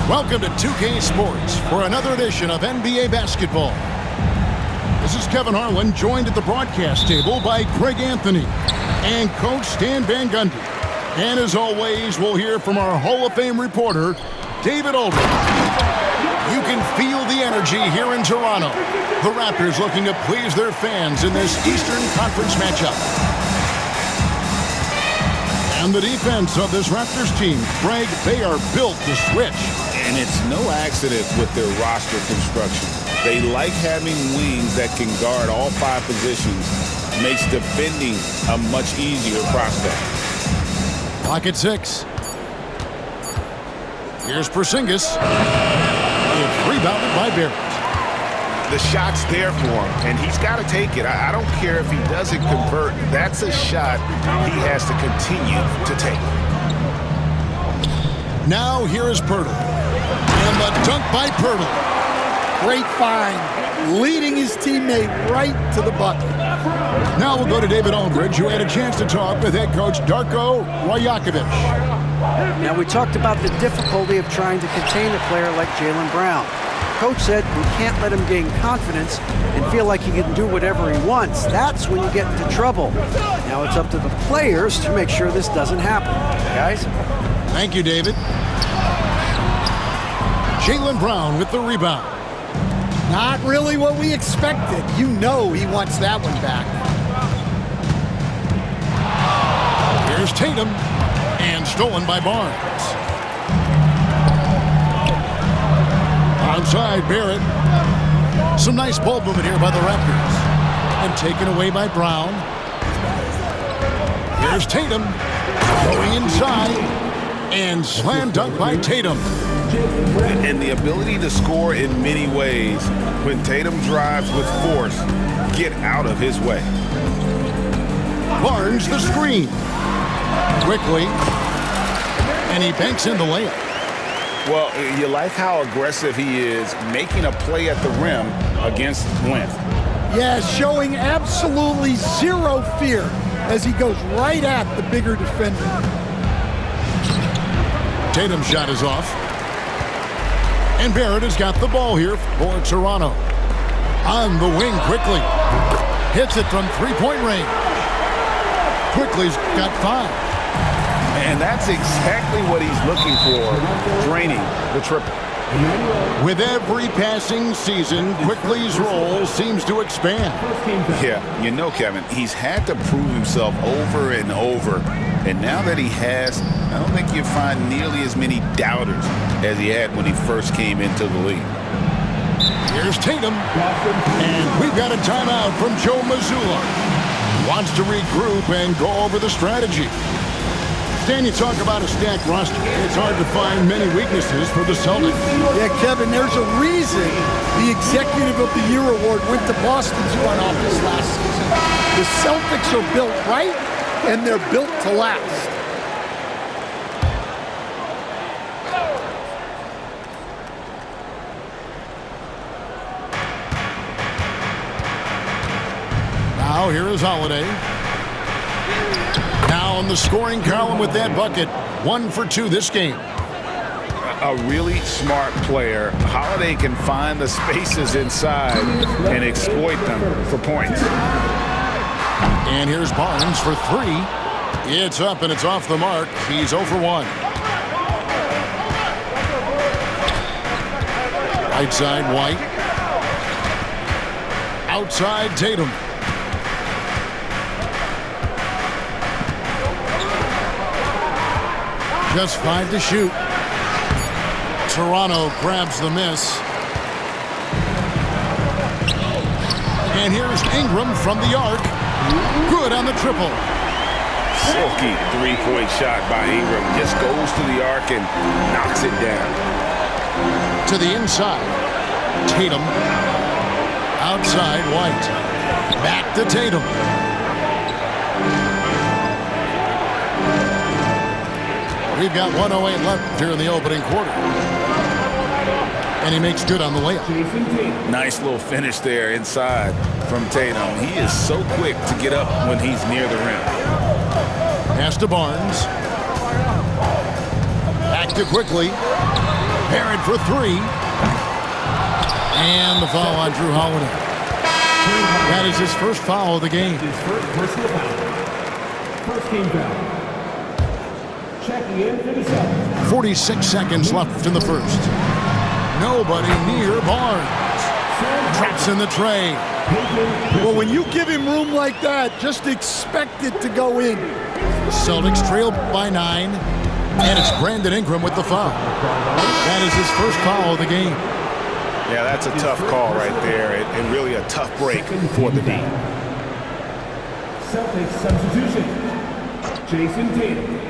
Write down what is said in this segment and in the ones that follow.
Welcome to 2K Sports for another edition of NBA basketball. This is Kevin Harlan, joined at the broadcast table by Greg Anthony and Coach Stan Van Gundy. And as always, we'll hear from our Hall of Fame reporter, David Aldridge. You can feel the energy here in Toronto. The Raptors looking to please their fans in this Eastern Conference matchup. And the defense of this Raptors team, Greg, they are built to switch. And it's no accident with their roster construction. They like having wings that can guard all 5 positions. Makes defending a much easier prospect. Clock at 6. Here's Porzingis. It's rebounded by Barrett. The shot's there for him, and he's got to take it. I don't care if he doesn't convert. That's a shot he has to continue to take. Now here is Poeltl. And the dunk by Poeltl. Great find, leading his teammate right to the bucket. Now we'll go to David Aldridge, who had a chance to talk with head coach Darko Rajakovic. Now, we talked about the difficulty of trying to contain a player like Jaylen Brown. Coach said you can't let him gain confidence and feel like he can do whatever he wants. That's when you get into trouble. Now it's up to the players to make sure this doesn't happen. Guys? Thank you, David. Jaylen Brown with the rebound. Not really what we expected. You know he wants that one back. Here's Tatum, and stolen by Barnes. Onside, Barrett. Some nice ball movement here by the Raptors. And taken away by Brown. Here's Tatum, going inside, and slam dunk by Tatum. And the ability to score in many ways. When Tatum drives with force, get out of his way. Barnes the screen. Quickly. And he banks in the layup. Well, you like how aggressive he is making a play at the rim against length. Yeah, showing absolutely zero fear as he goes right at the bigger defender. Tatum's shot is off. And Barrett has got the ball here for Toronto. On the wing quickly. Hits it from three-point range. Quickly's got 5. And that's exactly what he's looking for, draining the triple. With every passing season, Quickly's role seems to expand. Yeah, you know, Kevin, he's had to prove himself over and over. And now that he has, I don't think you find nearly as many doubters as he had when he first came into the league. Here's Tatum. And we've got a timeout from Joe Mazzulla. Wants to regroup and go over the strategy. Stan, you talk about a stacked roster. It's hard to find many weaknesses for the Celtics. Yeah, Kevin, there's a reason the Executive of the Year award went to Boston's front office last season. The Celtics are built right, and they're built to last. Now here is Holiday. Now in the scoring column with that bucket. 1 for 2 this game. A really smart player. Holiday can find the spaces inside and exploit them for points. And here's Barnes for 3. It's up and it's off the mark. He's 0 for 1. Right side, White. Outside, Tatum. Just 5 to shoot. Toronto grabs the miss. And here's Ingram from the arc. Good on the triple. Silky three-point shot by Ingram. Just goes to the arc and knocks it down. To the inside. Tatum. Outside, White. Back to Tatum. We've got 1:08 left here in the opening quarter. And he makes good on the layup. Nice little finish there inside from Tatum. He is so quick to get up when he's near the rim. Pass to Barnes. Back to Quickly. Barrett for 3. And the foul on Drew Holiday. That is his first foul of the game. His first personal foul. First game foul. Checking in for the Celtics. 46 seconds left in the first. Nobody near Barnes. Traps in the tray. Well, when you give him room like that, just expect it to go in. Celtics trail by 9. And it's Brandon Ingram with the foul. That is his first foul of the game. Yeah, that's a tough call right there, and really a tough break for the D. Celtics substitution. Jason Tatum.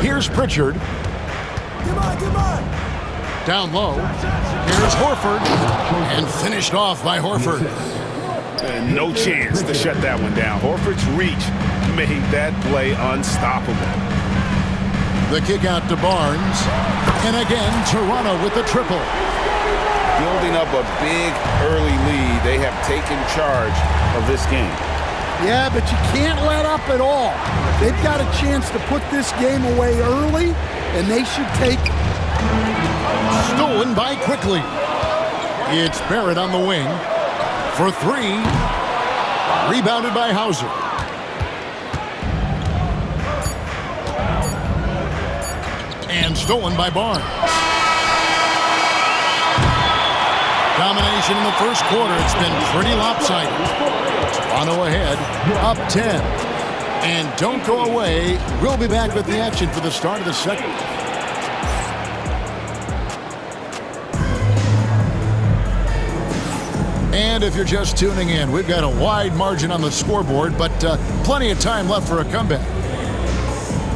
Here's Pritchard. Down low. Here's Horford. And finished off by Horford. And no chance to shut that one down. Horford's reach made that play unstoppable. The kick out to Barnes. And again, Toronto with the triple. Building up a big early lead. They have taken charge of this game. Yeah, but you can't let up at all. They've got a chance to put this game away early, and they should take it. Stolen by Quickly. It's Barrett on the wing for 3. Rebounded by Hauser. And stolen by Barnes. Domination in the first quarter. It's been pretty lopsided. Toronto ahead, up 10. And don't go away. We'll be back with the action for the start of the second. And if you're just tuning in, we've got a wide margin on the scoreboard, but plenty of time left for a comeback.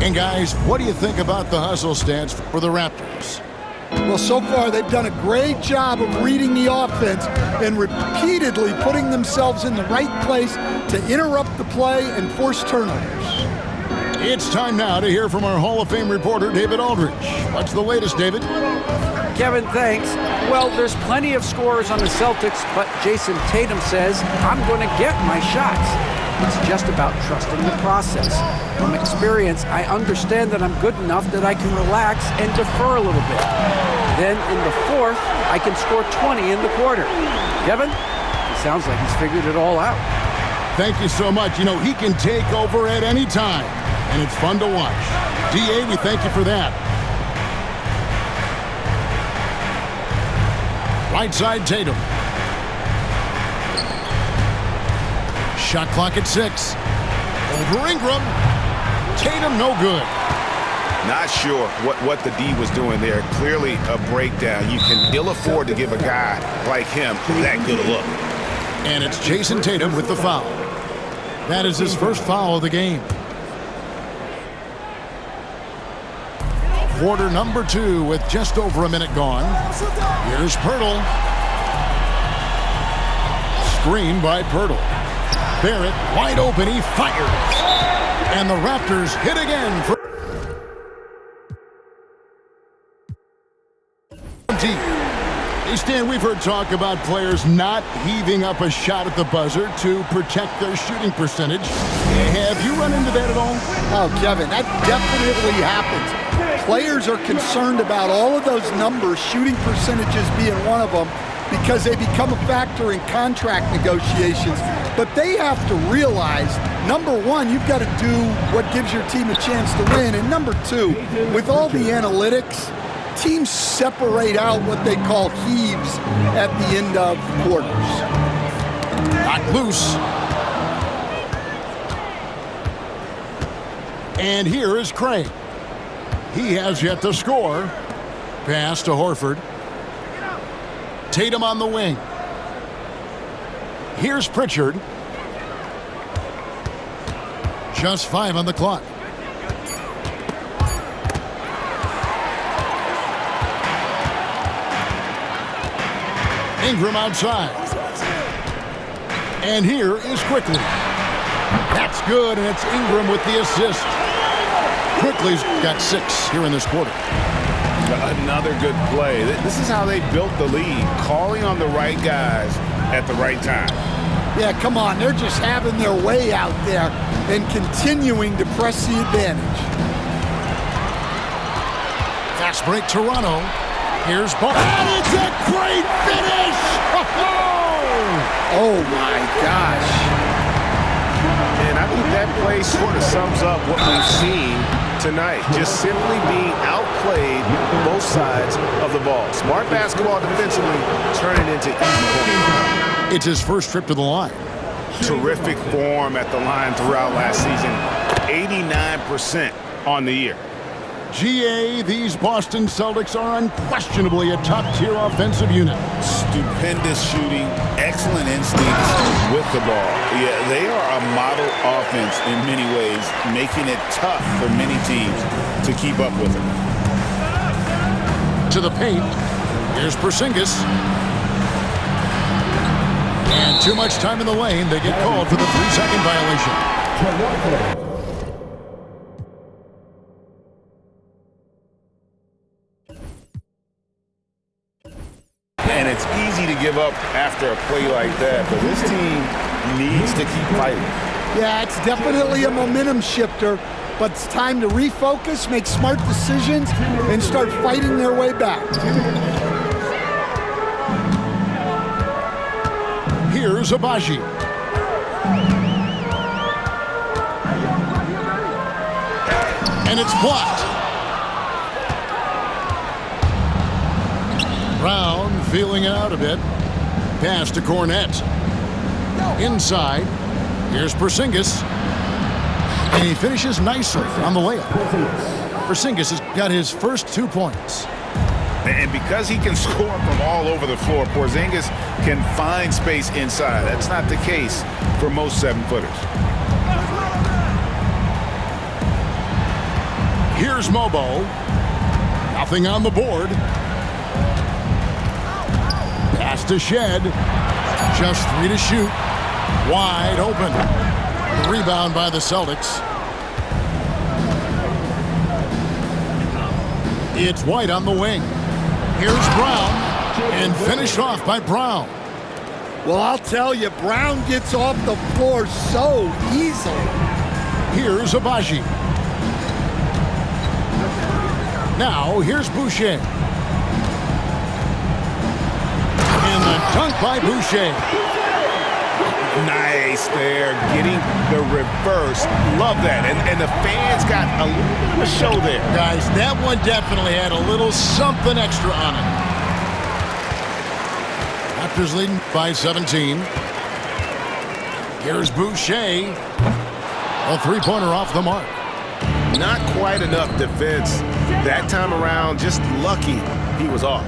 And guys, what do you think about the hustle stats for the Raptors? Well, so far they've done a great job of reading the offense and repeatedly putting themselves in the right place to interrupt the play and force turnovers. It's time now to hear from our Hall of Fame reporter, David Aldridge. What's the latest, David? Kevin, thanks. Well, there's plenty of scorers on the Celtics, but Jason Tatum says, I'm going to get my shots. It's just about trusting the process. From experience, I understand that I'm good enough that I can relax and defer a little bit. Then in the fourth, I can score 20 in the quarter. Kevin, it sounds like he's figured it all out. Thank you so much. You know, he can take over at any time, and it's fun to watch. DA, we thank you for that. Right side, Tatum. Shot clock at 6. Over Ingram. Tatum, no good. Not sure what the D was doing there. Clearly a breakdown. You can ill afford to give a guy like him that good a look. And it's Jason Tatum with the foul. That is his first foul of the game. Quarter number 2 with just over a minute gone. Here's Poeltl. Screen by Poeltl. Barrett wide open. He fires. And the Raptors hit again for deep. Hey Stan, we've heard talk about players not heaving up a shot at the buzzer to protect their shooting percentage. Have you run into that at all? Oh, Kevin, that definitely happens. Players are concerned about all of those numbers, shooting percentages being one of them, because they become a factor in contract negotiations. But they have to realize, number one, you've got to do what gives your team a chance to win. And number two, with all the analytics, teams separate out what they call heaves at the end of quarters. Not loose. And here is Craig. He has yet to score. Pass to Horford. Tatum on the wing. Here's Pritchard. Just 5 on the clock. Ingram outside. And here is Quickly. That's good, and it's Ingram with the assist. Quickly's got 6 here in this quarter. Another good play. This is how they built the lead, calling on the right guys at the right time. Yeah, come on. They're just having their way out there and continuing to press the advantage. Fast break, Toronto. Here's Ball. And it's a great finish! Oh, my gosh. And I think that play sort of sums up what we've seen tonight. Just simply being outplayed both sides of the ball. Smart basketball defensively, turning into easy points. It's his first trip to the line. Terrific form at the line throughout last season. 89% on the year. GA, these Boston Celtics are unquestionably a top-tier offensive unit. Stupendous shooting, excellent instincts with the ball. Yeah, they are a model offense in many ways, making it tough for many teams to keep up with them. To the paint. Here's Porzingis. And too much time in the lane. They get called for the 3-second violation. And it's easy to give up after a play like that, but this team needs to keep fighting. Yeah, it's definitely a momentum shifter, but it's time to refocus, make smart decisions, and start fighting their way back. Here's Abaji. And it's blocked. Brown feeling it out a bit. pass to Cornette. Inside, here's Porzingis. And he finishes nicely on the layup. Porzingis has got his first 2 points. And because he can score from all over the floor, Porzingis can find space inside. That's not the case for most 7-footers. Here's Mobo. Nothing on the board. Pass to Shed. Just 3 to shoot. Wide open. The rebound by the Celtics. It's White on the wing. Here's Brown. And finished off by Brown. Well, I'll tell you, Brown gets off the floor so easily. Here's Abaji. Now, here's Boucher. And the dunk by Boucher. Nice there, getting the reverse. Love that. And the fans got a little bit of a show there. Guys, that one definitely had a little something extra on it. Raptors leading by 17. Here's Boucher. A three-pointer off the mark. Not quite enough defense that time around. Just lucky he was off.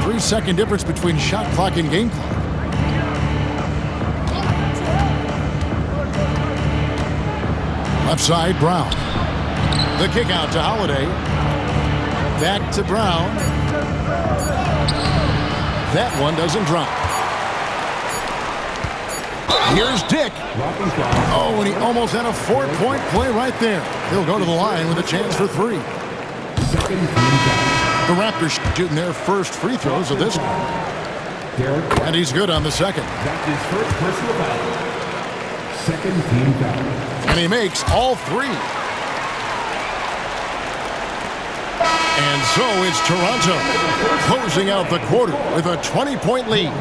3-second difference between shot clock and game clock. Left side, Brown. The kick out to Holiday. Back to Brown. That one doesn't drop. Here's Dick. Oh, and he almost had a 4-point play right there. He'll go to the line with a chance for 3. The Raptors shooting their first free throws of this one. And he's good on the second. That's his first personal foul. Second team foul. And he makes all 3. And so it's Toronto closing out the quarter with a 20-point lead.